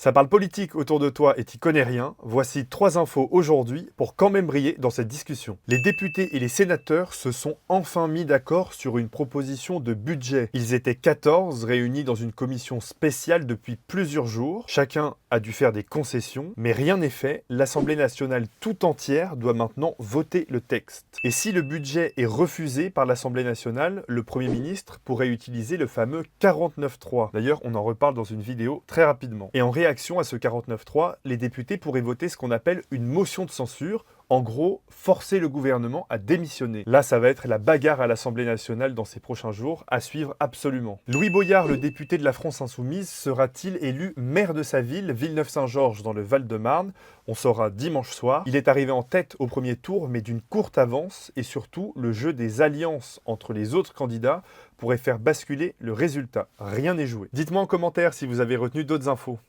Ça parle politique autour de toi et t'y connais rien, voici 3 infos aujourd'hui pour quand même briller dans cette discussion. Les députés et les sénateurs se sont enfin mis d'accord sur une proposition de budget. Ils étaient 14 réunis dans une commission spéciale depuis plusieurs jours. Chacun a dû faire des concessions, mais rien n'est fait. L'Assemblée nationale tout entière doit maintenant voter le texte. Et si le budget est refusé par l'Assemblée nationale, le Premier ministre pourrait utiliser le fameux 49.3. D'ailleurs, on en reparle dans une vidéo très rapidement. Et en réaction à ce 49.3, les députés pourraient voter ce qu'on appelle une motion de censure. En gros, forcer le gouvernement à démissionner. Là, ça va être la bagarre à l'Assemblée nationale dans ces prochains jours, à suivre absolument. Louis Boyard, le député de la France Insoumise, sera-t-il élu maire de sa ville, Villeneuve-Saint-Georges, dans le Val-de-Marne? On saura dimanche soir. Il est arrivé en tête au premier tour, mais d'une courte avance, et surtout, le jeu des alliances entre les autres candidats pourrait faire basculer le résultat. Rien n'est joué. Dites-moi en commentaire si vous avez retenu d'autres infos.